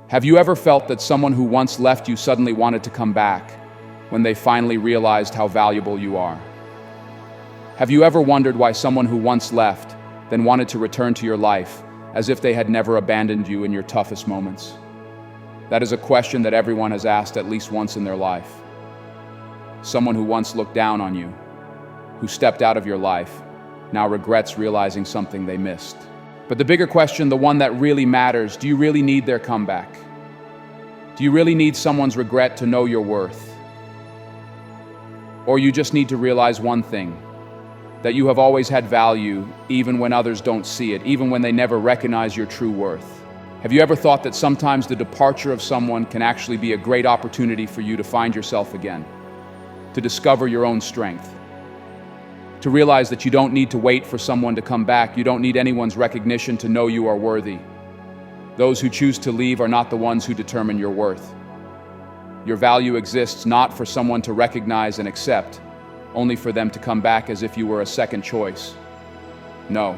Have you ever felt that someone who once left you suddenly wanted to come back when they finally realized how valuable you are? Have you ever wondered why someone who once left then wanted to return to your life as if they had never abandoned you in your toughest moments? That is a question that everyone has asked at least once in their life. Someone who once looked down on you, who stepped out of your life, now regrets realizing something they missed. But the bigger question, the one that really matters, do you really need their comeback? Do you really need someone's regret to know your worth? Or you just need to realize one thing, that you have always had value even when others don't see it, even when they never recognize your true worth. Have you ever thought that sometimes the departure of someone can actually be a great opportunity for you to find yourself again, to discover your own strength, to realize that you don't need to wait for someone to come back, you don't need anyone's recognition to know you are worthy. Those who choose to leave are not the ones who determine your worth. Your value exists not for someone to recognize and accept, only for them to come back as if you were a second choice. No.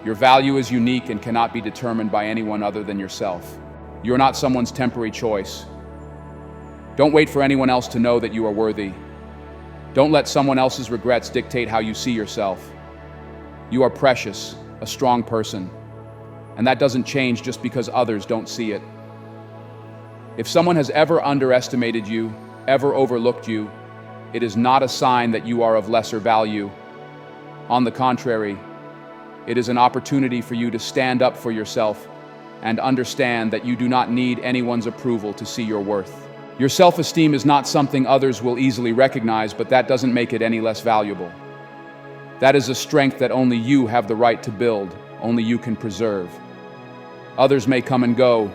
Your value is unique and cannot be determined by anyone other than yourself. You are not someone's temporary choice. Don't wait for anyone else to know that you are worthy. Don't let someone else's regrets dictate how you see yourself. You are precious, a strong person, and that doesn't change just because others don't see it. If someone has ever underestimated you, ever overlooked you, it is not a sign that you are of lesser value. On the contrary, it is an opportunity for you to stand up for yourself and understand that you do not need anyone's approval to see your worth. Your self-esteem is not something others will easily recognize, but that doesn't make it any less valuable. That is a strength that only you have the right to build, only you can preserve. Others may come and go,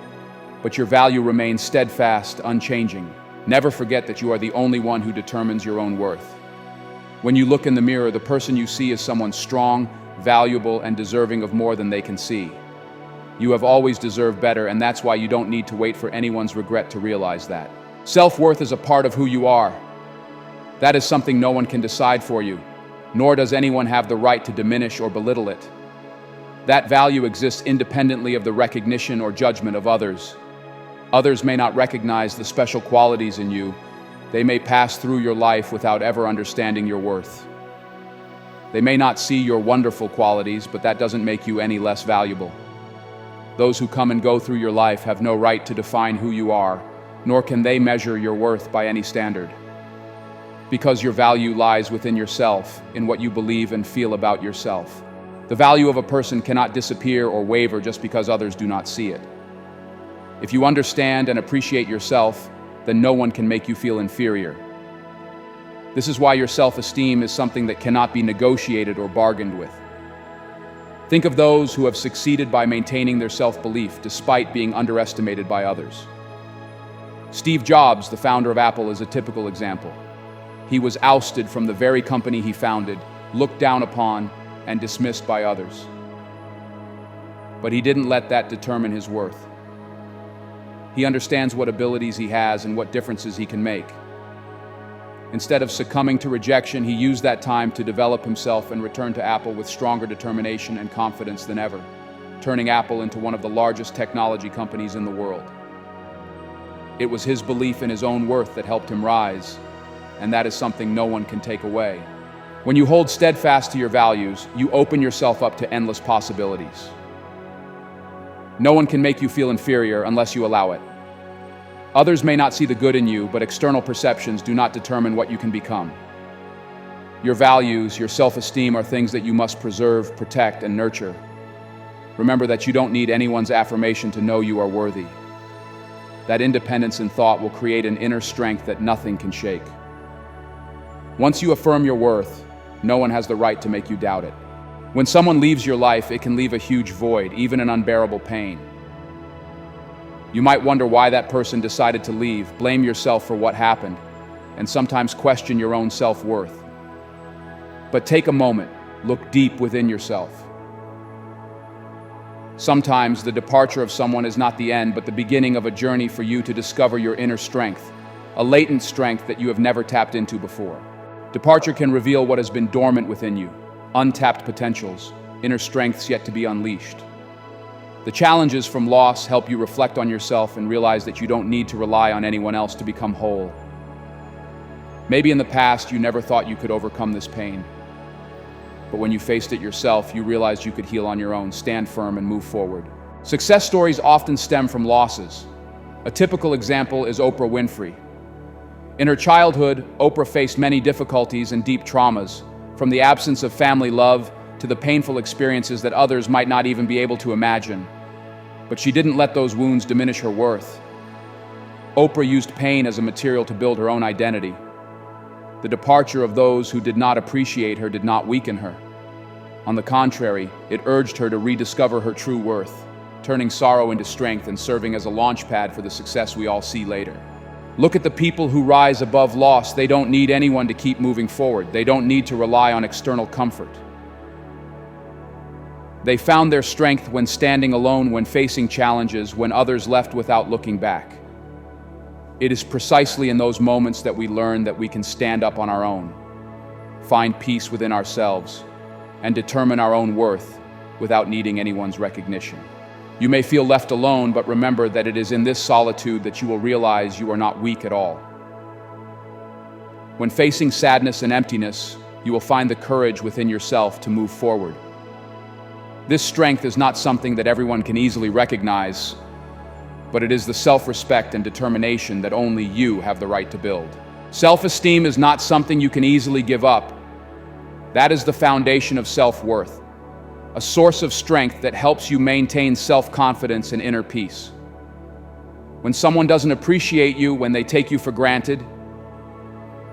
but your value remains steadfast, unchanging. Never forget that you are the only one who determines your own worth. When you look in the mirror, the person you see is someone strong, valuable, and deserving of more than they can see. You have always deserved better, and that's why you don't need to wait for anyone's regret to realize that. Self-worth is a part of who you are. That is something no one can decide for you, nor does anyone have the right to diminish or belittle it. That value exists independently of the recognition or judgment of others. Others may not recognize the special qualities in you. They may pass through your life without ever understanding your worth. They may not see your wonderful qualities, but that doesn't make you any less valuable. Those who come and go through your life have no right to define who you are, nor can they measure your worth by any standard. Because your value lies within yourself, in what you believe and feel about yourself. The value of a person cannot disappear or waver just because others do not see it. If you understand and appreciate yourself, then no one can make you feel inferior. This is why your self-esteem is something that cannot be negotiated or bargained with. Think of those who have succeeded by maintaining their self-belief despite being underestimated by others. Steve Jobs, the founder of Apple, is a typical example. He was ousted from the very company he founded, looked down upon, and dismissed by others. But he didn't let that determine his worth. He understands what abilities he has and what differences he can make. Instead of succumbing to rejection, he used that time to develop himself and return to Apple with stronger determination and confidence than ever, turning Apple into one of the largest technology companies in the world. It was his belief in his own worth that helped him rise, and that is something no one can take away. When you hold steadfast to your values, you open yourself up to endless possibilities. No one can make you feel inferior unless you allow it. Others may not see the good in you, but external perceptions do not determine what you can become. Your values, your self-esteem are things that you must preserve, protect, and nurture. Remember that you don't need anyone's affirmation to know you are worthy. That independence in thought will create an inner strength that nothing can shake. Once you affirm your worth, no one has the right to make you doubt it. When someone leaves your life, it can leave a huge void, even an unbearable pain. You might wonder why that person decided to leave, blame yourself for what happened, and sometimes question your own self-worth. But take a moment, look deep within yourself. Sometimes the departure of someone is not the end, but the beginning of a journey for you to discover your inner strength, a latent strength that you have never tapped into before. Departure can reveal what has been dormant within you, untapped potentials, inner strengths yet to be unleashed. The challenges from loss help you reflect on yourself and realize that you don't need to rely on anyone else to become whole. Maybe in the past you never thought you could overcome this pain. But when you faced it yourself, you realized you could heal on your own, stand firm, and move forward. Success stories often stem from losses. A typical example is Oprah Winfrey. In her childhood, Oprah faced many difficulties and deep traumas, from the absence of family love to the painful experiences that others might not even be able to imagine. But she didn't let those wounds diminish her worth. Oprah used pain as a material to build her own identity. The departure of those who did not appreciate her did not weaken her. On the contrary, it urged her to rediscover her true worth, turning sorrow into strength and serving as a launchpad for the success we all see later. Look at the people who rise above loss. They don't need anyone to keep moving forward. They don't need to rely on external comfort. They found their strength when standing alone, when facing challenges, when others left without looking back. It is precisely in those moments that we learn that we can stand up on our own, find peace within ourselves, and determine our own worth without needing anyone's recognition. You may feel left alone, but remember that it is in this solitude that you will realize you are not weak at all. When facing sadness and emptiness, you will find the courage within yourself to move forward. This strength is not something that everyone can easily recognize, but it is the self-respect and determination that only you have the right to build. Self-esteem is not something you can easily give up. That is the foundation of self-worth, a source of strength that helps you maintain self-confidence and inner peace. When someone doesn't appreciate you, when they take you for granted,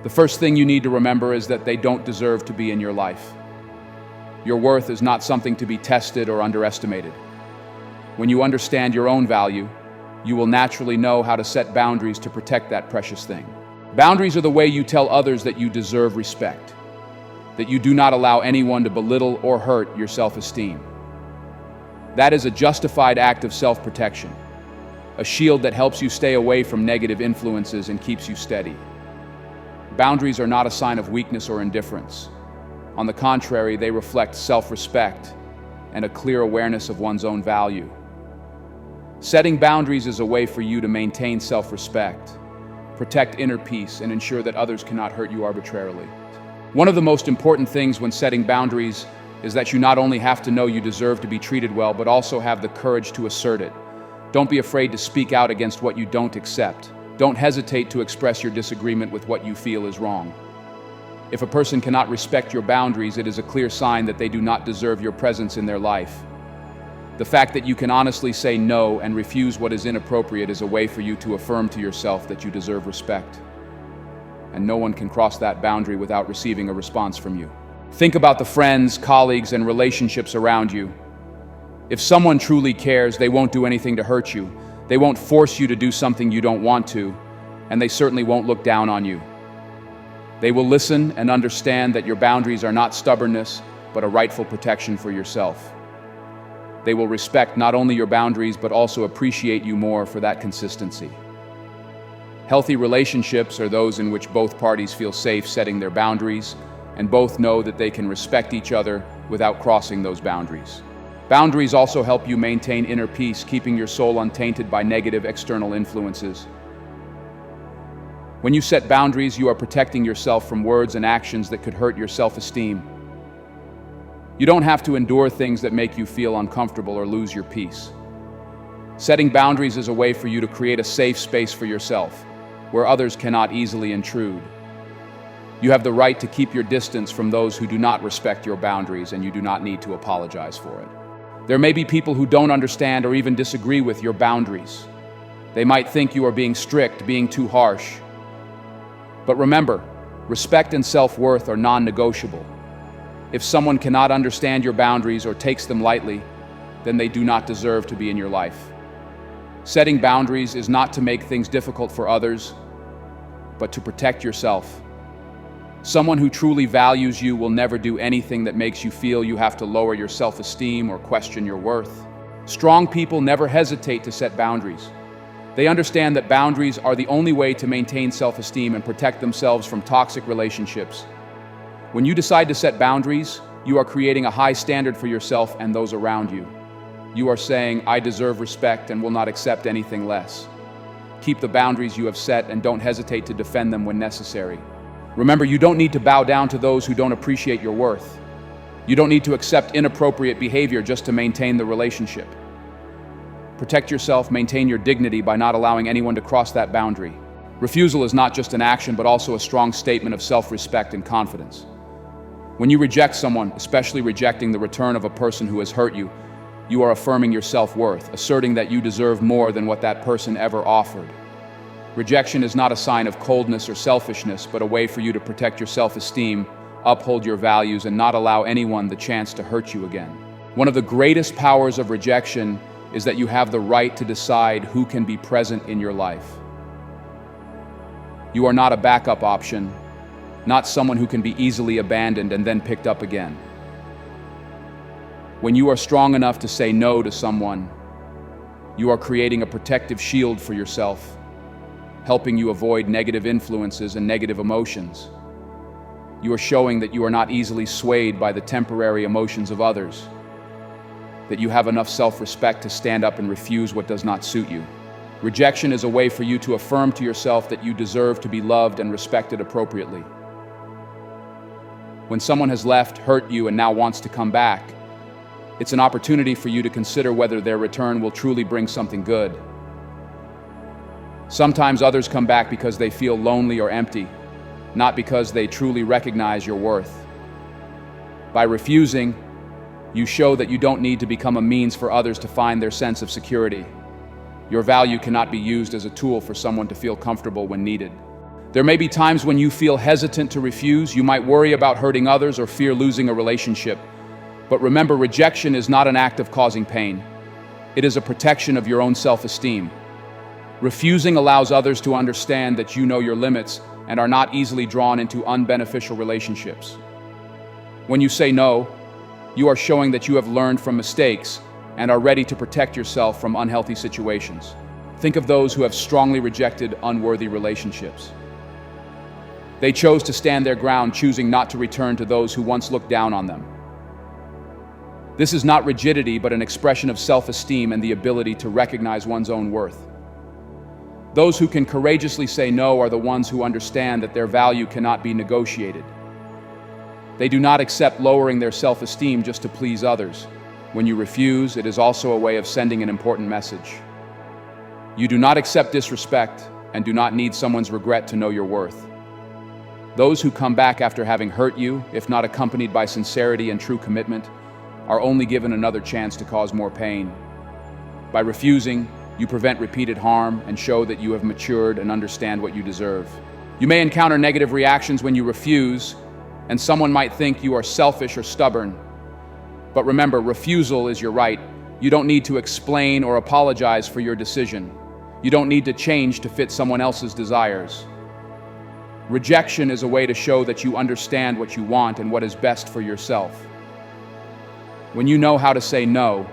the first thing you need to remember is that they don't deserve to be in your life. Your worth is not something to be tested or underestimated. When you understand your own value, you will naturally know how to set boundaries to protect that precious thing. Boundaries are the way you tell others that you deserve respect, that you do not allow anyone to belittle or hurt your self-esteem. That is a justified act of self-protection, a shield that helps you stay away from negative influences and keeps you steady. Boundaries are not a sign of weakness or indifference. On the contrary, they reflect self-respect and a clear awareness of one's own value. Setting boundaries is a way for you to maintain self-respect, protect inner peace, and ensure that others cannot hurt you arbitrarily. One of the most important things when setting boundaries is that you not only have to know you deserve to be treated well, but also have the courage to assert it. Don't be afraid to speak out against what you don't accept. Don't hesitate to express your disagreement with what you feel is wrong. If a person cannot respect your boundaries, it is a clear sign that they do not deserve your presence in their life. The fact that you can honestly say no and refuse what is inappropriate is a way for you to affirm to yourself that you deserve respect. And no one can cross that boundary without receiving a response from you. Think about the friends, colleagues, and relationships around you. If someone truly cares, they won't do anything to hurt you. They won't force you to do something you don't want to, and they certainly won't look down on you. They will listen and understand that your boundaries are not stubbornness, but a rightful protection for yourself. They will respect not only your boundaries, but also appreciate you more for that consistency. Healthy relationships are those in which both parties feel safe setting their boundaries, and both know that they can respect each other without crossing those boundaries. Boundaries also help you maintain inner peace, keeping your soul untainted by negative external influences. When you set boundaries, you are protecting yourself from words and actions that could hurt your self-esteem. You don't have to endure things that make you feel uncomfortable or lose your peace. Setting boundaries is a way for you to create a safe space for yourself, where others cannot easily intrude. You have the right to keep your distance from those who do not respect your boundaries, and you do not need to apologize for it. There may be people who don't understand or even disagree with your boundaries. They might think you are being strict, being too harsh. But remember, respect and self-worth are non-negotiable. If someone cannot understand your boundaries or takes them lightly, then they do not deserve to be in your life. Setting boundaries is not to make things difficult for others, but to protect yourself. Someone who truly values you will never do anything that makes you feel you have to lower your self-esteem or question your worth. Strong people never hesitate to set boundaries. They understand that boundaries are the only way to maintain self-esteem and protect themselves from toxic relationships. When you decide to set boundaries, you are creating a high standard for yourself and those around you. You are saying, I deserve respect and will not accept anything less. Keep the boundaries you have set and don't hesitate to defend them when necessary. Remember, you don't need to bow down to those who don't appreciate your worth. You don't need to accept inappropriate behavior just to maintain the relationship. Protect yourself, maintain your dignity by not allowing anyone to cross that boundary. Refusal is not just an action, but also a strong statement of self-respect and confidence. When you reject someone, especially rejecting the return of a person who has hurt you, you are affirming your self-worth, asserting that you deserve more than what that person ever offered. Rejection is not a sign of coldness or selfishness, but a way for you to protect your self-esteem, uphold your values, and not allow anyone the chance to hurt you again. One of the greatest powers of rejection is that you have the right to decide who can be present in your life. You are not a backup option, not someone who can be easily abandoned and then picked up again. When you are strong enough to say no to someone, you are creating a protective shield for yourself, helping you avoid negative influences and negative emotions. You are showing that you are not easily swayed by the temporary emotions of others, that you have enough self-respect to stand up and refuse what does not suit you. Rejection is a way for you to affirm to yourself that you deserve to be loved and respected appropriately. When someone has left, hurt you, and now wants to come back, it's an opportunity for you to consider whether their return will truly bring something good. Sometimes others come back because they feel lonely or empty, not because they truly recognize your worth. By refusing, you show that you don't need to become a means for others to find their sense of security. Your value cannot be used as a tool for someone to feel comfortable when needed. There may be times when you feel hesitant to refuse. You might worry about hurting others or fear losing a relationship. But remember, rejection is not an act of causing pain. It is a protection of your own self-esteem. Refusing allows others to understand that you know your limits and are not easily drawn into unbeneficial relationships. When you say no, you are showing that you have learned from mistakes and are ready to protect yourself from unhealthy situations. Think of those who have strongly rejected unworthy relationships. They chose to stand their ground, choosing not to return to those who once looked down on them. This is not rigidity, but an expression of self-esteem and the ability to recognize one's own worth. Those who can courageously say no are the ones who understand that their value cannot be negotiated. They do not accept lowering their self-esteem just to please others. When you refuse, it is also a way of sending an important message. You do not accept disrespect and do not need someone's regret to know your worth. Those who come back after having hurt you, if not accompanied by sincerity and true commitment, are only given another chance to cause more pain. By refusing, you prevent repeated harm and show that you have matured and understand what you deserve. You may encounter negative reactions when you refuse, and someone might think you are selfish or stubborn. But remember, refusal is your right. You don't need to explain or apologize for your decision. You don't need to change to fit someone else's desires. Rejection is a way to show that you understand what you want and what is best for yourself. When you know how to say no,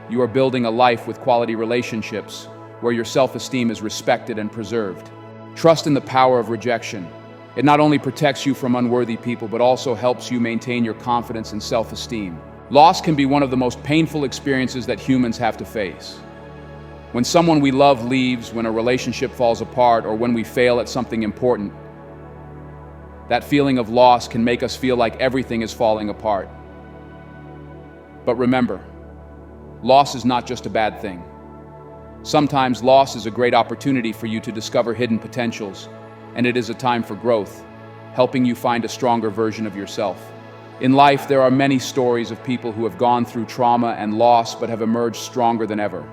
you are building a life with quality relationships where your self-esteem is respected and preserved. Trust in the power of rejection. It not only protects you from unworthy people, but also helps you maintain your confidence and self-esteem. Loss can be one of the most painful experiences that humans have to face. When someone we love leaves, when a relationship falls apart, or when we fail at something important, that feeling of loss can make us feel like everything is falling apart. But remember, loss is not just a bad thing. Sometimes loss is a great opportunity for you to discover hidden potentials, and it is a time for growth, helping you find a stronger version of yourself. In life, there are many stories of people who have gone through trauma and loss but have emerged stronger than ever.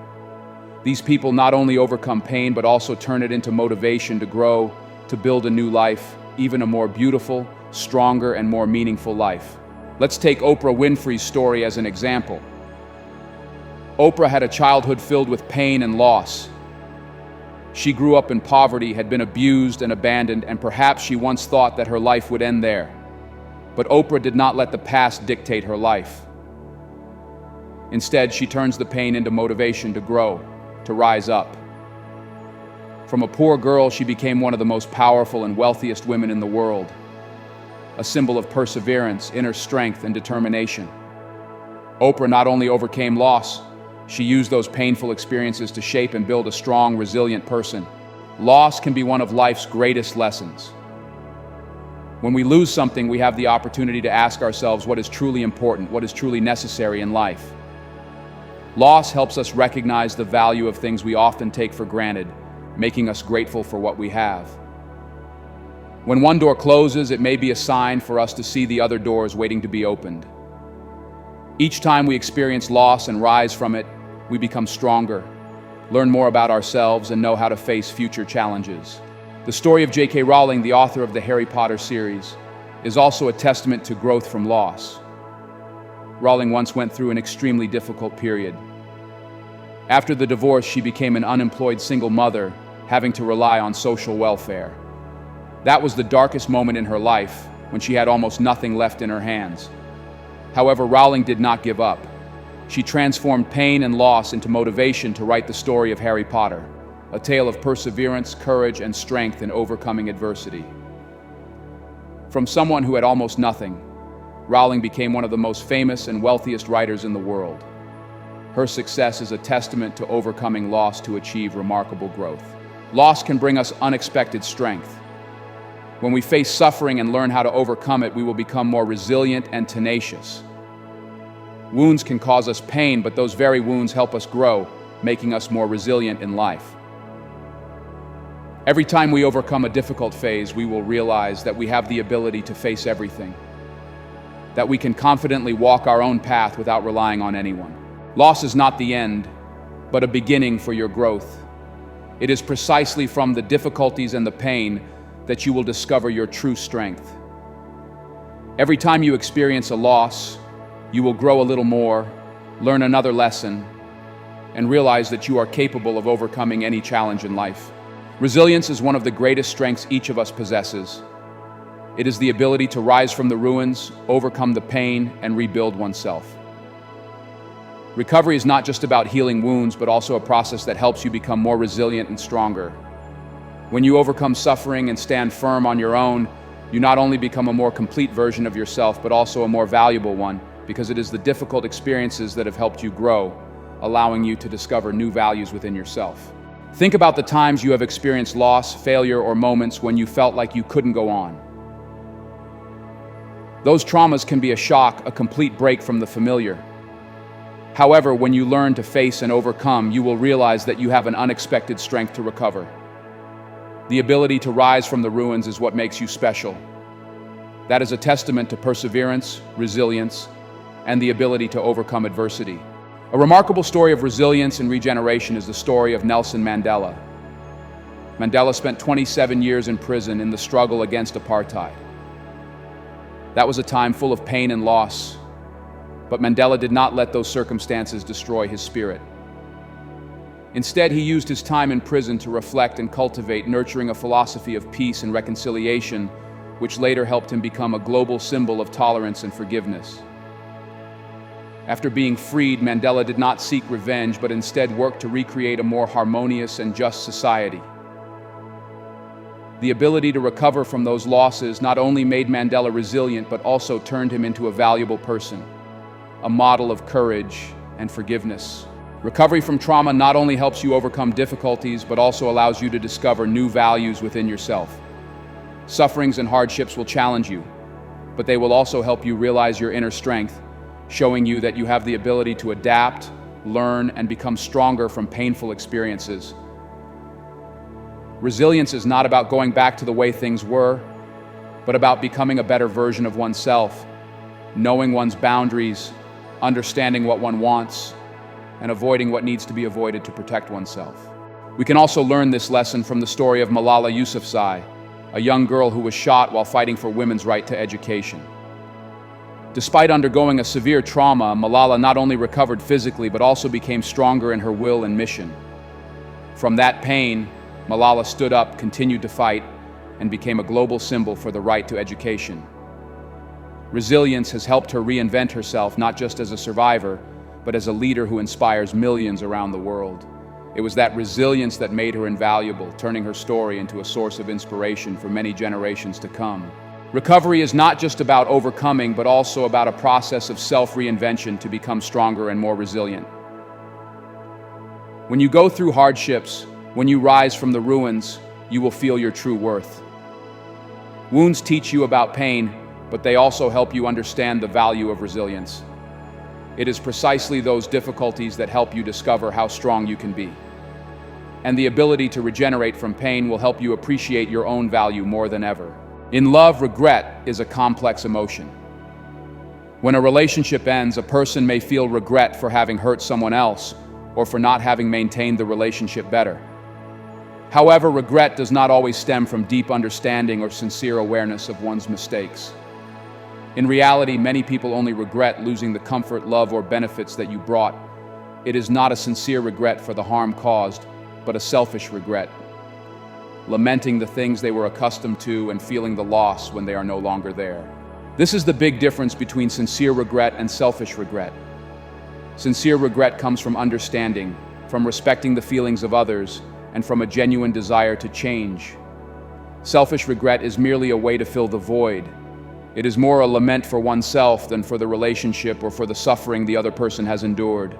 These people not only overcome pain but also turn it into motivation to grow, to build a new life, even a more beautiful, stronger, and more meaningful life. Let's take Oprah Winfrey's story as an example. Oprah had a childhood filled with pain and loss. She grew up in poverty, had been abused and abandoned, and perhaps she once thought that her life would end there. But Oprah did not let the past dictate her life. Instead, she turns the pain into motivation to grow, to rise up. From a poor girl, she became one of the most powerful and wealthiest women in the world, a symbol of perseverance, inner strength, and determination. Oprah not only overcame loss, She used those painful experiences to shape and build a strong, resilient person. Loss can be one of life's greatest lessons. When we lose something, we have the opportunity to ask ourselves what is truly important, what is truly necessary in life. Loss helps us recognize the value of things we often take for granted, making us grateful for what we have. When one door closes, it may be a sign for us to see the other doors waiting to be opened. Each time we experience loss and rise from it, we become stronger, learn more about ourselves, and know how to face future challenges. The story of J.K. Rowling, the author of the Harry Potter series, is also a testament to growth from loss. Rowling once went through an extremely difficult period. After the divorce, she became an unemployed single mother, having to rely on social welfare. That was the darkest moment in her life, when she had almost nothing left in her hands. However, Rowling did not give up. She transformed pain and loss into motivation to write the story of Harry Potter, a tale of perseverance, courage, and strength in overcoming adversity. From someone who had almost nothing, Rowling became one of the most famous and wealthiest writers in the world. Her success is a testament to overcoming loss to achieve remarkable growth. Loss can bring us unexpected strength. When we face suffering and learn how to overcome it, we will become more resilient and tenacious. Wounds can cause us pain, but those very wounds help us grow, making us more resilient in life. Every time we overcome a difficult phase, we will realize that we have the ability to face everything, that we can confidently walk our own path without relying on anyone. Loss is not the end, but a beginning for your growth. It is precisely from the difficulties and the pain that you will discover your true strength. Every time you experience a loss, you will grow a little more, learn another lesson, and realize that you are capable of overcoming any challenge in life. Resilience is one of the greatest strengths each of us possesses. It is the ability to rise from the ruins, overcome the pain, and rebuild oneself. Recovery is not just about healing wounds, but also a process that helps you become more resilient and stronger. When you overcome suffering and stand firm on your own, you not only become a more complete version of yourself, but also a more valuable one, because it is the difficult experiences that have helped you grow, allowing you to discover new values within yourself. Think about the times you have experienced loss, failure, or moments when you felt like you couldn't go on. Those traumas can be a shock, a complete break from the familiar. However, when you learn to face and overcome, you will realize that you have an unexpected strength to recover. The ability to rise from the ruins is what makes you special. That is a testament to perseverance, resilience, and the ability to overcome adversity. A remarkable story of resilience and regeneration is the story of Nelson Mandela. Mandela spent 27 years in prison in the struggle against apartheid. That was a time full of pain and loss, but Mandela did not let those circumstances destroy his spirit. Instead, he used his time in prison to reflect and cultivate, nurturing a philosophy of peace and reconciliation, which later helped him become a global symbol of tolerance and forgiveness. After being freed, Mandela did not seek revenge, but instead worked to recreate a more harmonious and just society. The ability to recover from those losses not only made Mandela resilient, but also turned him into a valuable person, a model of courage and forgiveness. Recovery from trauma not only helps you overcome difficulties, but also allows you to discover new values within yourself. Sufferings and hardships will challenge you, but they will also help you realize your inner strength, showing you that you have the ability to adapt, learn, and become stronger from painful experiences. Resilience is not about going back to the way things were, but about becoming a better version of oneself, knowing one's boundaries, understanding what one wants, and avoiding what needs to be avoided to protect oneself. We can also learn this lesson from the story of Malala Yousafzai, a young girl who was shot while fighting for women's right to education. Despite undergoing a severe trauma, Malala not only recovered physically, but also became stronger in her will and mission. From that pain, Malala stood up, continued to fight, and became a global symbol for the right to education. Resilience has helped her reinvent herself, not just as a survivor, but as a leader who inspires millions around the world. It was that resilience that made her invaluable, turning her story into a source of inspiration for many generations to come. Recovery is not just about overcoming, but also about a process of self-reinvention to become stronger and more resilient. When you go through hardships, when you rise from the ruins, you will feel your true worth. Wounds teach you about pain, but they also help you understand the value of resilience. It is precisely those difficulties that help you discover how strong you can be. And the ability to regenerate from pain will help you appreciate your own value more than ever. In love, regret is a complex emotion. When a relationship ends, a person may feel regret for having hurt someone else or for not having maintained the relationship better. However, regret does not always stem from deep understanding or sincere awareness of one's mistakes. In reality, many people only regret losing the comfort, love, or benefits that you brought. It is not a sincere regret for the harm caused, but a selfish regret, lamenting the things they were accustomed to and feeling the loss when they are no longer there. This is the big difference between sincere regret and selfish regret. Sincere regret comes from understanding, from respecting the feelings of others, and from a genuine desire to change. Selfish regret is merely a way to fill the void. It is more a lament for oneself than for the relationship or for the suffering the other person has endured.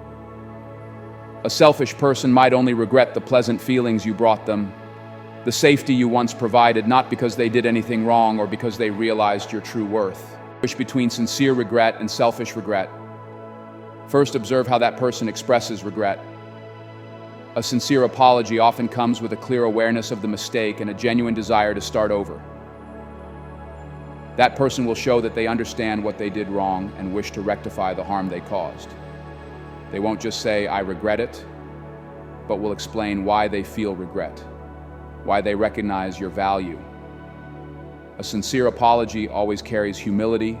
A selfish person might only regret the pleasant feelings you brought them, the safety you once provided, not because they did anything wrong or because they realized your true worth. Between sincere regret and selfish regret. First, observe how that person expresses regret. A sincere apology often comes with a clear awareness of the mistake and a genuine desire to start over. That person will show that they understand what they did wrong and wish to rectify the harm they caused. They won't just say, "I regret it," but will explain why they feel regret, why they recognize your value. A sincere apology always carries humility,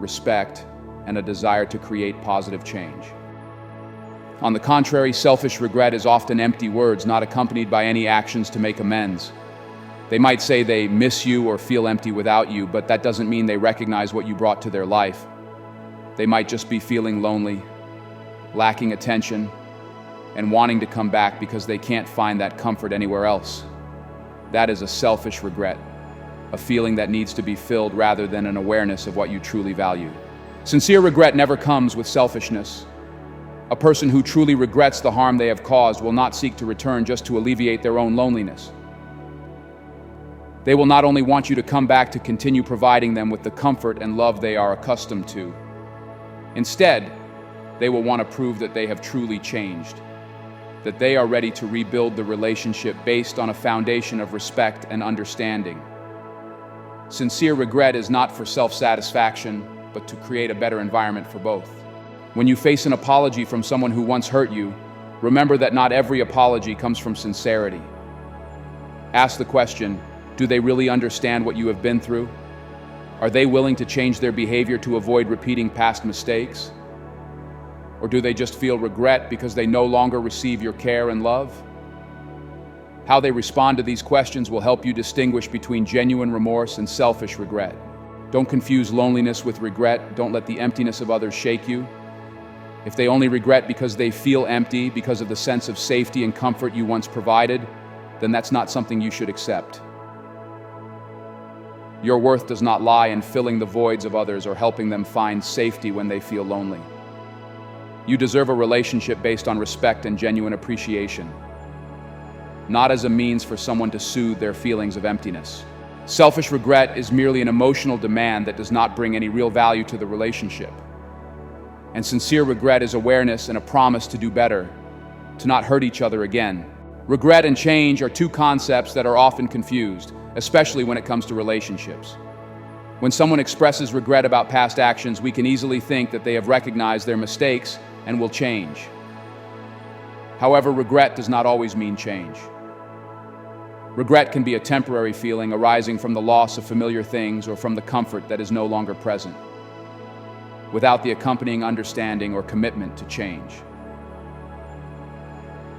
respect, and a desire to create positive change. On the contrary, selfish regret is often empty words, not accompanied by any actions to make amends. They might say they miss you or feel empty without you, but that doesn't mean they recognize what you brought to their life. They might just be feeling lonely, lacking attention, and wanting to come back because they can't find that comfort anywhere else. That is a selfish regret, a feeling that needs to be filled rather than an awareness of what you truly value. Sincere regret never comes with selfishness. A person who truly regrets the harm they have caused will not seek to return just to alleviate their own loneliness. They will not only want you to come back to continue providing them with the comfort and love they are accustomed to. Instead, they will want to prove that they have truly changed, that they are ready to rebuild the relationship based on a foundation of respect and understanding. Sincere regret is not for self-satisfaction, but to create a better environment for both. When you face an apology from someone who once hurt you, remember that not every apology comes from sincerity. Ask the question, do they really understand what you have been through? Are they willing to change their behavior to avoid repeating past mistakes? Or do they just feel regret because they no longer receive your care and love? How they respond to these questions will help you distinguish between genuine remorse and selfish regret. Don't confuse loneliness with regret. Don't let the emptiness of others shake you. If they only regret because they feel empty, because of the sense of safety and comfort you once provided, then that's not something you should accept. Your worth does not lie in filling the voids of others or helping them find safety when they feel lonely. You deserve a relationship based on respect and genuine appreciation, not as a means for someone to soothe their feelings of emptiness. Selfish regret is merely an emotional demand that does not bring any real value to the relationship. And sincere regret is awareness and a promise to do better, to not hurt each other again. Regret and change are two concepts that are often confused, especially when it comes to relationships. When someone expresses regret about past actions, we can easily think that they have recognized their mistakes and will change. However, regret does not always mean change. Regret can be a temporary feeling arising from the loss of familiar things or from the comfort that is no longer present, without the accompanying understanding or commitment to change.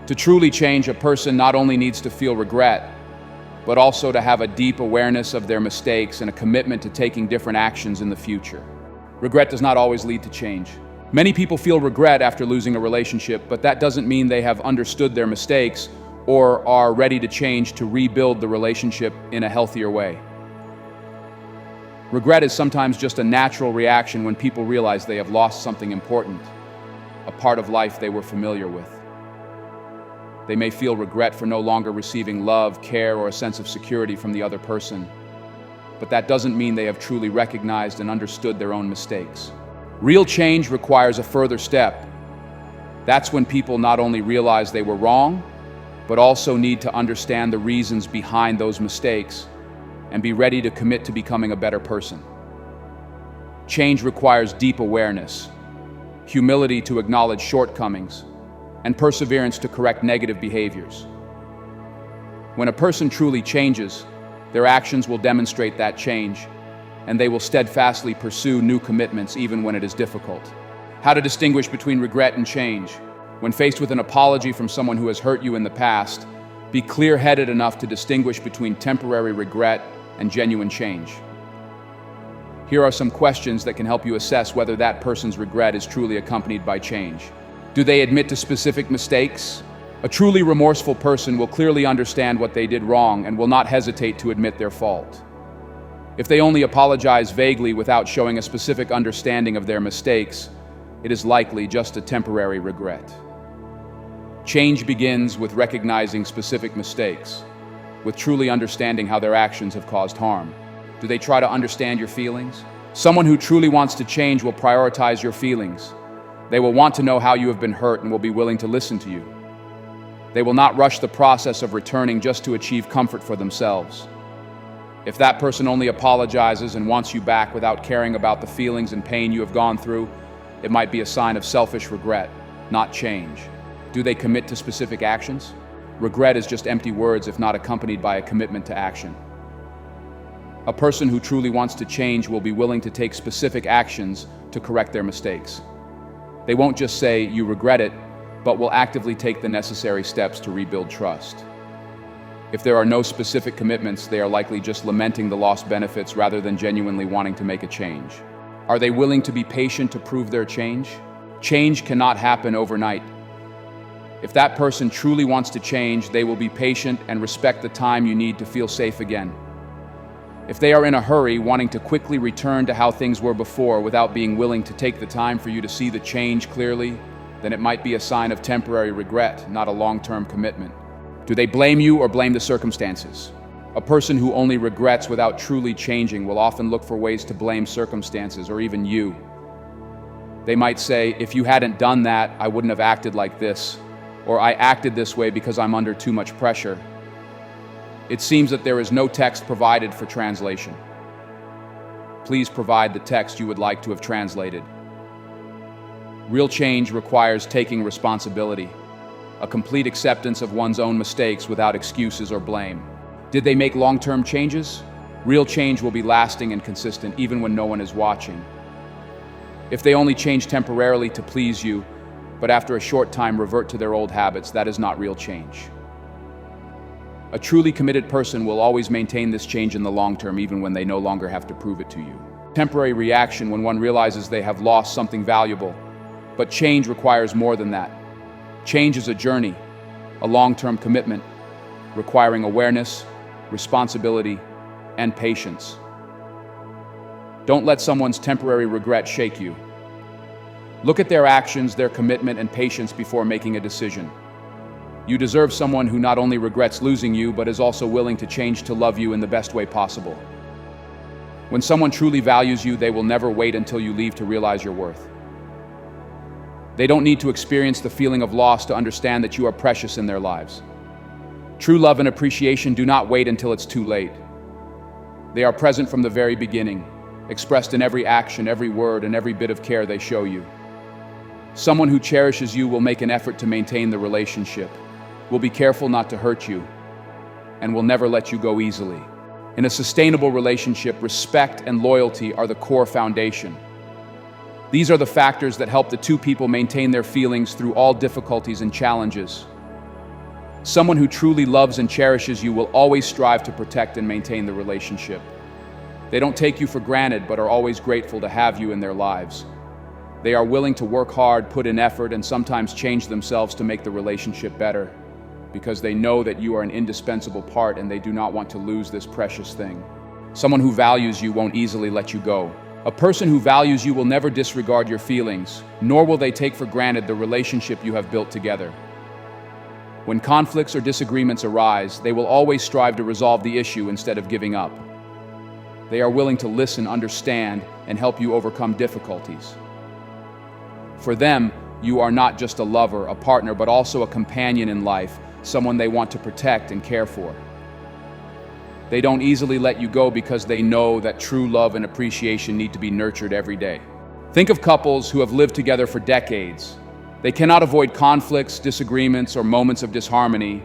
To truly change, a person not only needs to feel regret, but also to have a deep awareness of their mistakes and a commitment to taking different actions in the future. Regret does not always lead to change. Many people feel regret after losing a relationship, but that doesn't mean they have understood their mistakes or are ready to change to rebuild the relationship in a healthier way. Regret is sometimes just a natural reaction when people realize they have lost something important, a part of life they were familiar with. They may feel regret for no longer receiving love, care, or a sense of security from the other person. But that doesn't mean they have truly recognized and understood their own mistakes. Real change requires a further step. That's when people not only realize they were wrong, but also need to understand the reasons behind those mistakes and be ready to commit to becoming a better person. Change requires deep awareness, humility to acknowledge shortcomings, and perseverance to correct negative behaviors. When a person truly changes, their actions will demonstrate that change, and they will steadfastly pursue new commitments even when it is difficult. How to distinguish between regret and change. When faced with an apology from someone who has hurt you in the past, be clear-headed enough to distinguish between temporary regret and genuine change. Here are some questions that can help you assess whether that person's regret is truly accompanied by change. Do they admit to specific mistakes? A truly remorseful person will clearly understand what they did wrong and will not hesitate to admit their fault. If they only apologize vaguely without showing a specific understanding of their mistakes, it is likely just a temporary regret. Change begins with recognizing specific mistakes, with truly understanding how their actions have caused harm. Do they try to understand your feelings? Someone who truly wants to change will prioritize your feelings. They will want to know how you have been hurt and will be willing to listen to you. They will not rush the process of returning just to achieve comfort for themselves. If that person only apologizes and wants you back without caring about the feelings and pain you have gone through, it might be a sign of selfish regret, not change. Do they commit to specific actions? Regret is just empty words if not accompanied by a commitment to action. A person who truly wants to change will be willing to take specific actions to correct their mistakes. They won't just say, "You regret it," but will actively take the necessary steps to rebuild trust. If there are no specific commitments, they are likely just lamenting the lost benefits rather than genuinely wanting to make a change. Are they willing to be patient to prove their change? Change cannot happen overnight. If that person truly wants to change, they will be patient and respect the time you need to feel safe again. If they are in a hurry, wanting to quickly return to how things were before without being willing to take the time for you to see the change clearly, then it might be a sign of temporary regret, not a long-term commitment. Do they blame you or blame the circumstances? A person who only regrets without truly changing will often look for ways to blame circumstances or even you. They might say, "If you hadn't done that, I wouldn't have acted like this," or "I acted this way because I'm under too much pressure." It seems that there is no text provided for translation. Please provide the text you would like to have translated. Real change requires taking responsibility, a complete acceptance of one's own mistakes without excuses or blame. Did they make long-term changes? Real change will be lasting and consistent even when no one is watching. If they only change temporarily to please you, but after a short time revert to their old habits, that is not real change. A truly committed person will always maintain this change in the long term, even when they no longer have to prove it to you. Temporary reaction when one realizes they have lost something valuable, but change requires more than that. Change is a journey, a long-term commitment, requiring awareness, responsibility, and patience. Don't let someone's temporary regret shake you. Look at their actions, their commitment, and patience before making a decision. You deserve someone who not only regrets losing you, but is also willing to change to love you in the best way possible. When someone truly values you, they will never wait until you leave to realize your worth. They don't need to experience the feeling of loss to understand that you are precious in their lives. True love and appreciation do not wait until it's too late. They are present from the very beginning, expressed in every action, every word, and every bit of care they show you. Someone who cherishes you will make an effort to maintain the relationship, will be careful not to hurt you, and will never let you go easily. In a sustainable relationship, respect and loyalty are the core foundation. These are the factors that help the two people maintain their feelings through all difficulties and challenges. Someone who truly loves and cherishes you will always strive to protect and maintain the relationship. They don't take you for granted, but are always grateful to have you in their lives. They are willing to work hard, put in effort, and sometimes change themselves to make the relationship better, because they know that you are an indispensable part and they do not want to lose this precious thing. Someone who values you won't easily let you go. A person who values you will never disregard your feelings, nor will they take for granted the relationship you have built together. When conflicts or disagreements arise, they will always strive to resolve the issue instead of giving up. They are willing to listen, understand, and help you overcome difficulties. For them, you are not just a lover, a partner, but also a companion in life, someone they want to protect and care for. They don't easily let you go because they know that true love and appreciation need to be nurtured every day. Think of couples who have lived together for decades. They cannot avoid conflicts, disagreements, or moments of disharmony.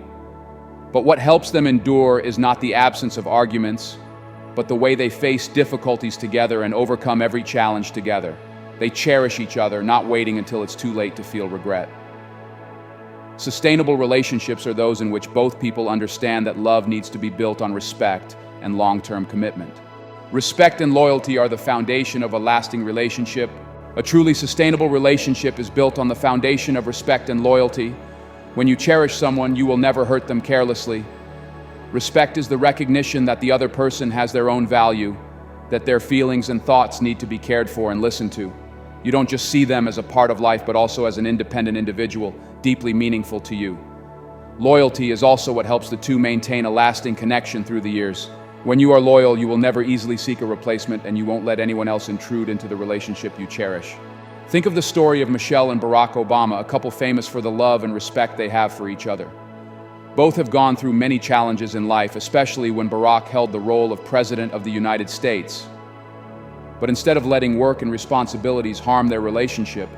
But what helps them endure is not the absence of arguments, but the way they face difficulties together and overcome every challenge together. They cherish each other, not waiting until it's too late to feel regret. Sustainable relationships are those in which both people understand that love needs to be built on respect and long-term commitment. Respect and loyalty are the foundation of a lasting relationship. A truly sustainable relationship is built on the foundation of respect and loyalty. When you cherish someone, you will never hurt them carelessly. Respect is the recognition that the other person has their own value, that their feelings and thoughts need to be cared for and listened to. You don't just see them as a part of life, but also as an independent individual, deeply meaningful to you. Loyalty is also what helps the two maintain a lasting connection through the years. When you are loyal, you will never easily seek a replacement, and you won't let anyone else intrude into the relationship you cherish. Think of the story of Michelle and Barack Obama, a couple famous for the love and respect they have for each other. Both have gone through many challenges in life, especially when Barack held the role of President of the United States. But instead of letting work and responsibilities harm their relationship,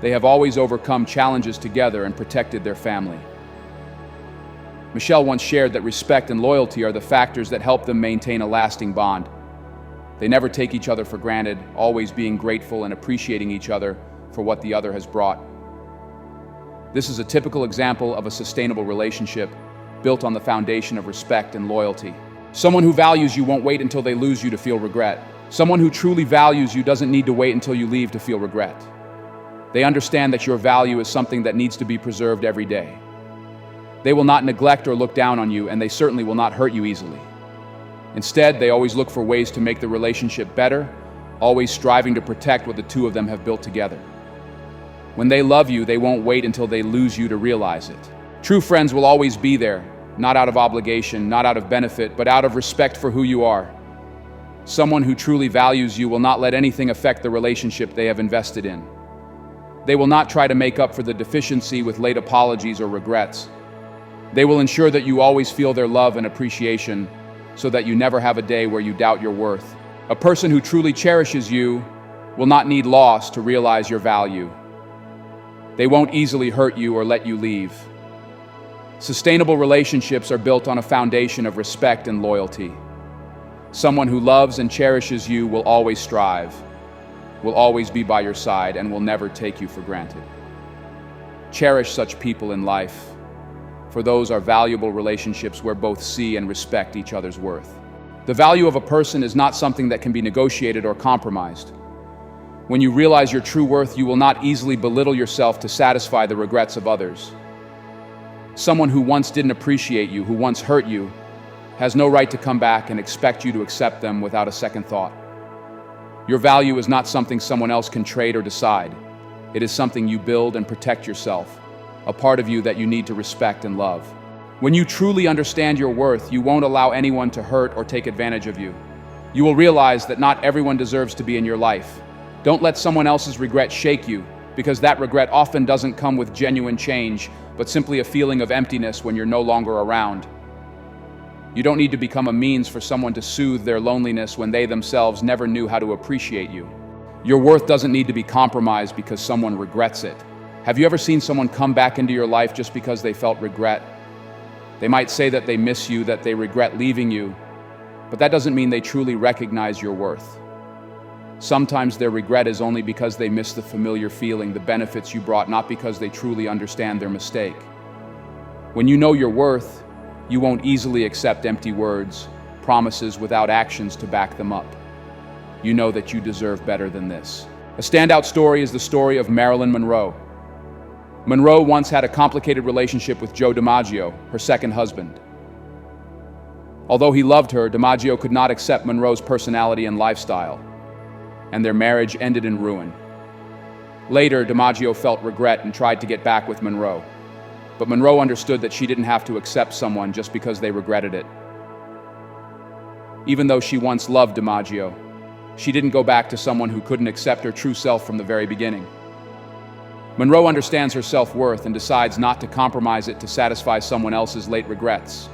they have always overcome challenges together and protected their family. Michelle once shared that respect and loyalty are the factors that help them maintain a lasting bond. They never take each other for granted, always being grateful and appreciating each other for what the other has brought. This is a typical example of a sustainable relationship built on the foundation of respect and loyalty. Someone who values you won't wait until they lose you to feel regret. Someone who truly values you doesn't need to wait until you leave to feel regret. They understand that your value is something that needs to be preserved every day. They will not neglect or look down on you, and they certainly will not hurt you easily. Instead, they always look for ways to make the relationship better, always striving to protect what the two of them have built together. When they love you, they won't wait until they lose you to realize it. True friends will always be there, not out of obligation, not out of benefit, but out of respect for who you are. Someone who truly values you will not let anything affect the relationship they have invested in. They will not try to make up for the deficiency with late apologies or regrets. They will ensure that you always feel their love and appreciation, so that you never have a day where you doubt your worth. A person who truly cherishes you will not need loss to realize your value. They won't easily hurt you or let you leave. Sustainable relationships are built on a foundation of respect and loyalty. Someone who loves and cherishes you will always strive, will always be by your side, and will never take you for granted. Cherish such people in life, for those are valuable relationships where both see and respect each other's worth. The value of a person is not something that can be negotiated or compromised. When you realize your true worth, you will not easily belittle yourself to satisfy the regrets of others. Someone who once didn't appreciate you, who once hurt you, has no right to come back and expect you to accept them without a second thought. Your value is not something someone else can trade or decide. It is something you build and protect yourself, a part of you that you need to respect and love. When you truly understand your worth, you won't allow anyone to hurt or take advantage of you. You will realize that not everyone deserves to be in your life. Don't let someone else's regret shake you, because that regret often doesn't come with genuine change, but simply a feeling of emptiness when you're no longer around. You don't need to become a means for someone to soothe their loneliness when they themselves never knew how to appreciate you. Your worth doesn't need to be compromised because someone regrets it. Have you ever seen someone come back into your life just because they felt regret? They might say that they miss you, that they regret leaving you, but that doesn't mean they truly recognize your worth. Sometimes their regret is only because they miss the familiar feeling, the benefits you brought, not because they truly understand their mistake. When you know your worth, you won't easily accept empty words, promises without actions to back them up. You know that you deserve better than this. A standout story is the story of Marilyn Monroe. Monroe once had a complicated relationship with Joe DiMaggio, her second husband. Although he loved her, DiMaggio could not accept Monroe's personality and lifestyle, and their marriage ended in ruin. Later, DiMaggio felt regret and tried to get back with Monroe. But Monroe understood that she didn't have to accept someone just because they regretted it. Even though she once loved DiMaggio, she didn't go back to someone who couldn't accept her true self from the very beginning. Monroe understands her self-worth and decides not to compromise it to satisfy someone else's late regrets.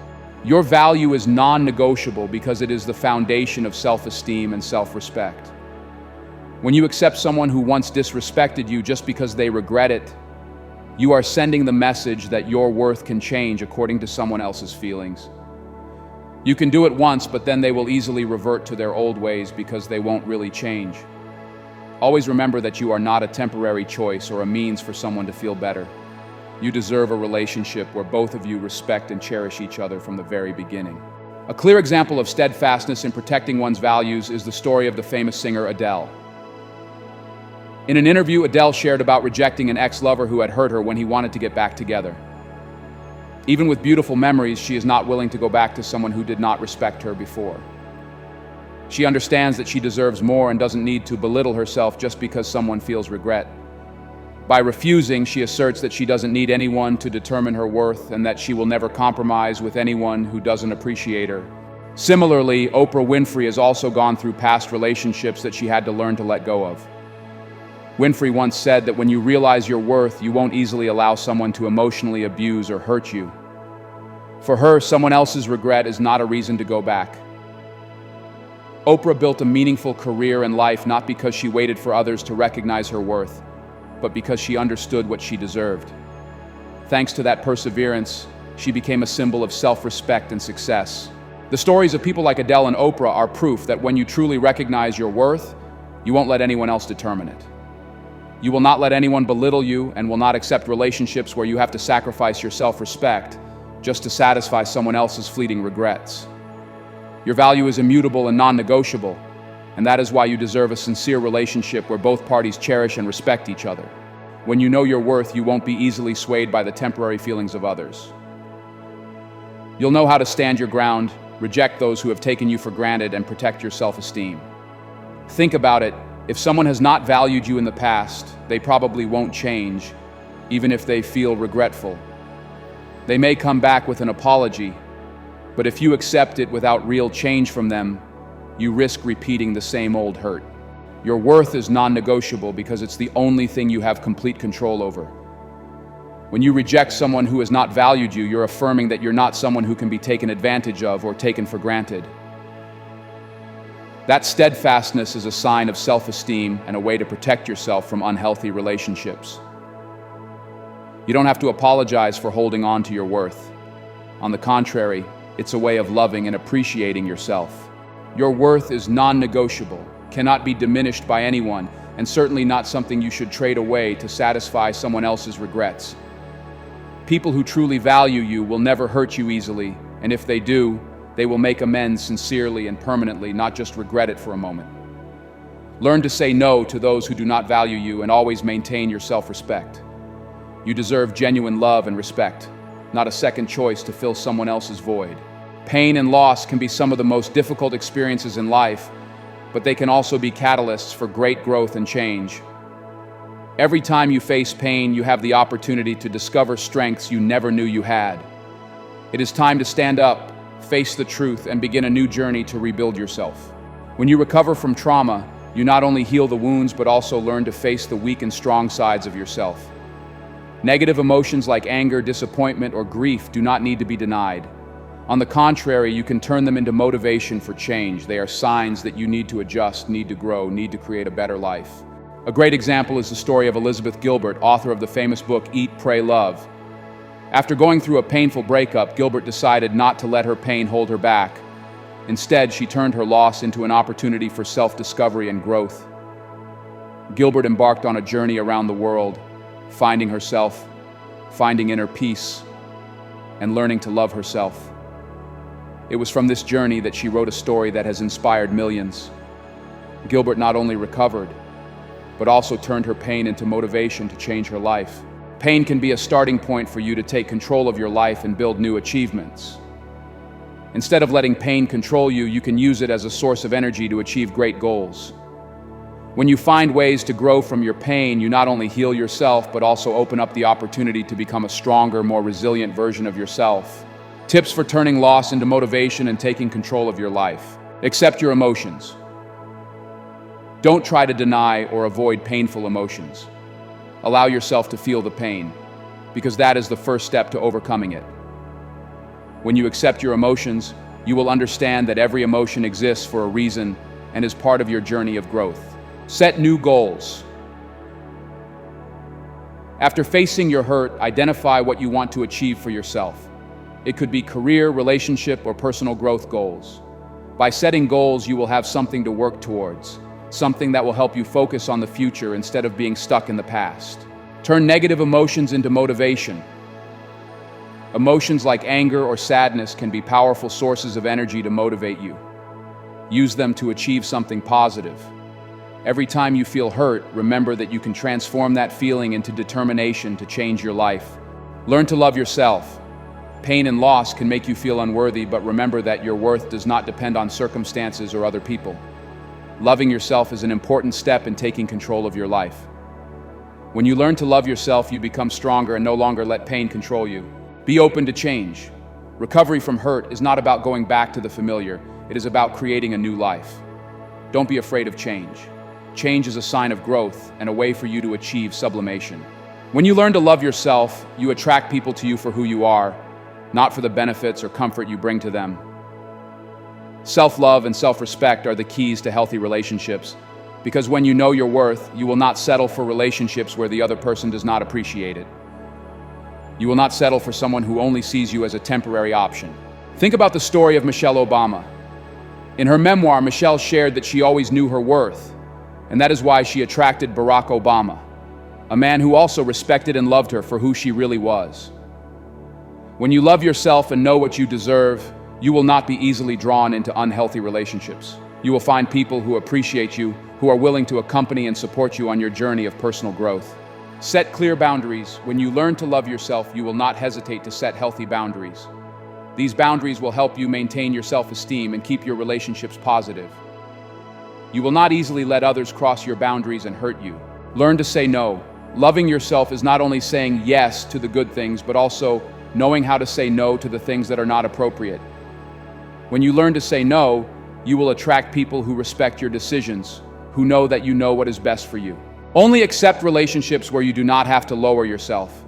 Your value is non-negotiable because it is the foundation of self-esteem and self-respect. When you accept someone who once disrespected you just because they regret it, you are sending the message that your worth can change according to someone else's feelings. You can do it once, but then they will easily revert to their old ways because they won't really change. Always remember that you are not a temporary choice or a means for someone to feel better. You deserve a relationship where both of you respect and cherish each other from the very beginning. A clear example of steadfastness in protecting one's values is the story of the famous singer Adele. In an interview, Adele shared about rejecting an ex-lover who had hurt her when he wanted to get back together. Even with beautiful memories, she is not willing to go back to someone who did not respect her before. She understands that she deserves more and doesn't need to belittle herself just because someone feels regret. By refusing, she asserts that she doesn't need anyone to determine her worth and that she will never compromise with anyone who doesn't appreciate her. Similarly, Oprah Winfrey has also gone through past relationships that she had to learn to let go of. Winfrey once said that when you realize your worth, you won't easily allow someone to emotionally abuse or hurt you. For her, someone else's regret is not a reason to go back. Oprah built a meaningful career and life not because she waited for others to recognize her worth, but because she understood what she deserved. Thanks to that perseverance, she became a symbol of self-respect and success. The stories of people like Adele and Oprah are proof that when you truly recognize your worth, you won't let anyone else determine it. You will not let anyone belittle you and will not accept relationships where you have to sacrifice your self-respect just to satisfy someone else's fleeting regrets. Your value is immutable and non-negotiable, and that is why you deserve a sincere relationship where both parties cherish and respect each other. When you know your worth, you won't be easily swayed by the temporary feelings of others. You'll know how to stand your ground, reject those who have taken you for granted, and protect your self-esteem. Think about it. If someone has not valued you in the past, they probably won't change, even if they feel regretful. They may come back with an apology, but if you accept it without real change from them, you risk repeating the same old hurt. Your worth is non-negotiable because it's the only thing you have complete control over. When you reject someone who has not valued you, you're affirming that you're not someone who can be taken advantage of or taken for granted. That steadfastness is a sign of self-esteem and a way to protect yourself from unhealthy relationships. You don't have to apologize for holding on to your worth. On the contrary, it's a way of loving and appreciating yourself. Your worth is non-negotiable, cannot be diminished by anyone, and certainly not something you should trade away to satisfy someone else's regrets. People who truly value you will never hurt you easily, and if they do, they will make amends sincerely and permanently, not just regret it for a moment. Learn to say no to those who do not value you and always maintain your self-respect. You deserve genuine love and respect, not a second choice to fill someone else's void. Pain and loss can be some of the most difficult experiences in life, but they can also be catalysts for great growth and change. Every time you face pain, you have the opportunity to discover strengths you never knew you had. It is time to stand up, face the truth, and begin a new journey to rebuild yourself. When you recover from trauma, you not only heal the wounds, but also learn to face the weak and strong sides of yourself. Negative emotions like anger, disappointment, or grief do not need to be denied. On the contrary, you can turn them into motivation for change. They are signs that you need to adjust, need to grow, need to create a better life. A great example is the story of Elizabeth Gilbert, author of the famous book Eat, Pray, Love. After going through a painful breakup, Gilbert decided not to let her pain hold her back. Instead, she turned her loss into an opportunity for self-discovery and growth. Gilbert embarked on a journey around the world, finding herself, finding inner peace, and learning to love herself. It was from this journey that she wrote a story that has inspired millions. Gilbert not only recovered, but also turned her pain into motivation to change her life. Pain can be a starting point for you to take control of your life and build new achievements. Instead of letting pain control you, you can use it as a source of energy to achieve great goals. When you find ways to grow from your pain, you not only heal yourself, but also open up the opportunity to become a stronger, more resilient version of yourself. Tips for turning loss into motivation and taking control of your life. Accept your emotions. Don't try to deny or avoid painful emotions. Allow yourself to feel the pain, because that is the first step to overcoming it. When you accept your emotions, you will understand that every emotion exists for a reason and is part of your journey of growth. Set new goals. After facing your hurt, identify what you want to achieve for yourself. It could be career, relationship, or personal growth goals. By setting goals, you will have something to work towards, something that will help you focus on the future instead of being stuck in the past. Turn negative emotions into motivation. Emotions like anger or sadness can be powerful sources of energy to motivate you. Use them to achieve something positive. Every time you feel hurt, remember that you can transform that feeling into determination to change your life. Learn to love yourself. Pain and loss can make you feel unworthy, but remember that your worth does not depend on circumstances or other people. Loving yourself is an important step in taking control of your life. When you learn to love yourself, you become stronger and no longer let pain control you. Be open to change. Recovery from hurt is not about going back to the familiar. It is about creating a new life. Don't be afraid of change. Change is a sign of growth and a way for you to achieve sublimation. When you learn to love yourself, you attract people to you for who you are, not for the benefits or comfort you bring to them. Self-love and self-respect are the keys to healthy relationships, because when you know your worth, you will not settle for relationships where the other person does not appreciate it. You will not settle for someone who only sees you as a temporary option. Think about the story of Michelle Obama. In her memoir, Michelle shared that she always knew her worth, and that is why she attracted Barack Obama, a man who also respected and loved her for who she really was. When you love yourself and know what you deserve, you will not be easily drawn into unhealthy relationships. You will find people who appreciate you, who are willing to accompany and support you on your journey of personal growth. Set clear boundaries. When you learn to love yourself, you will not hesitate to set healthy boundaries. These boundaries will help you maintain your self-esteem and keep your relationships positive. You will not easily let others cross your boundaries and hurt you. Learn to say no. Loving yourself is not only saying yes to the good things, but also knowing how to say no to the things that are not appropriate. When you learn to say no, you will attract people who respect your decisions, who know that you know what is best for you. Only accept relationships where you do not have to lower yourself.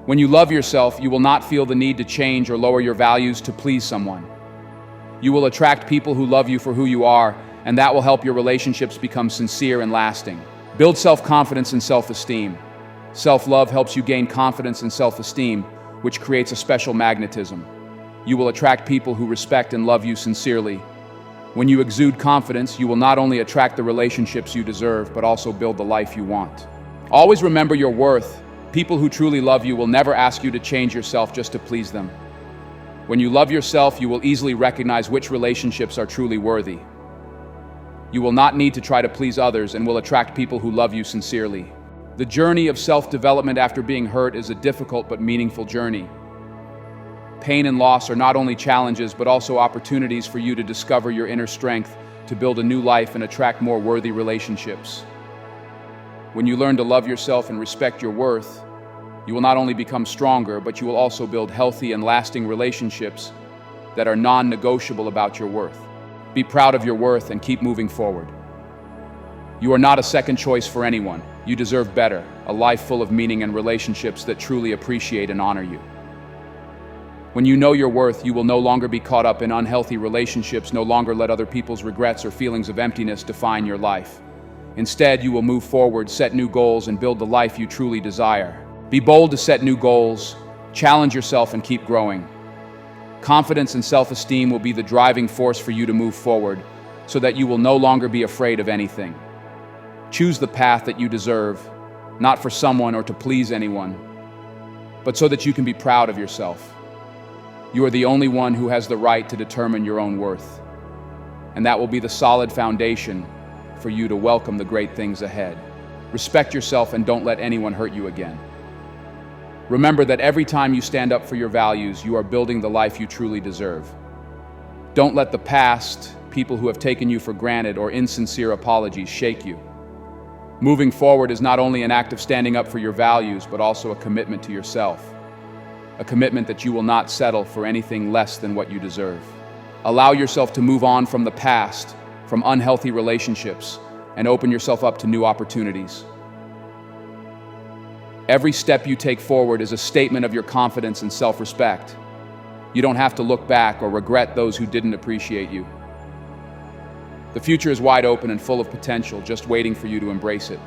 When you love yourself, you will not feel the need to change or lower your values to please someone. You will attract people who love you for who you are, and that will help your relationships become sincere and lasting. Build self-confidence and self-esteem. Self-love helps you gain confidence and self-esteem, which creates a special magnetism. You will attract people who respect and love you sincerely. When you exude confidence, you will not only attract the relationships you deserve, but also build the life you want. Always remember your worth. People who truly love you will never ask you to change yourself just to please them. When you love yourself, you will easily recognize which relationships are truly worthy. You will not need to try to please others and will attract people who love you sincerely. The journey of self-development after being hurt is a difficult but meaningful journey. Pain and loss are not only challenges, but also opportunities for you to discover your inner strength, to build a new life and attract more worthy relationships. When you learn to love yourself and respect your worth, you will not only become stronger, but you will also build healthy and lasting relationships that are non-negotiable about your worth. Be proud of your worth and keep moving forward. You are not a second choice for anyone. You deserve better, a life full of meaning and relationships that truly appreciate and honor you. When you know your worth, you will no longer be caught up in unhealthy relationships, no longer let other people's regrets or feelings of emptiness define your life. Instead, you will move forward, set new goals, and build the life you truly desire. Be bold to set new goals, challenge yourself, and keep growing. Confidence and self-esteem will be the driving force for you to move forward, so that you will no longer be afraid of anything. Choose the path that you deserve, not for someone or to please anyone, but so that you can be proud of yourself. You are the only one who has the right to determine your own worth, and that will be the solid foundation for you to welcome the great things ahead. Respect yourself and don't let anyone hurt you again. Remember that every time you stand up for your values, you are building the life you truly deserve. Don't let the past, people who have taken you for granted, or insincere apologies shake you. Moving forward is not only an act of standing up for your values, but also a commitment to yourself. A commitment that you will not settle for anything less than what you deserve. Allow yourself to move on from the past, from unhealthy relationships, and open yourself up to new opportunities. Every step you take forward is a statement of your confidence and self-respect. You don't have to look back or regret those who didn't appreciate you. The future is wide open and full of potential, just waiting for you to embrace it.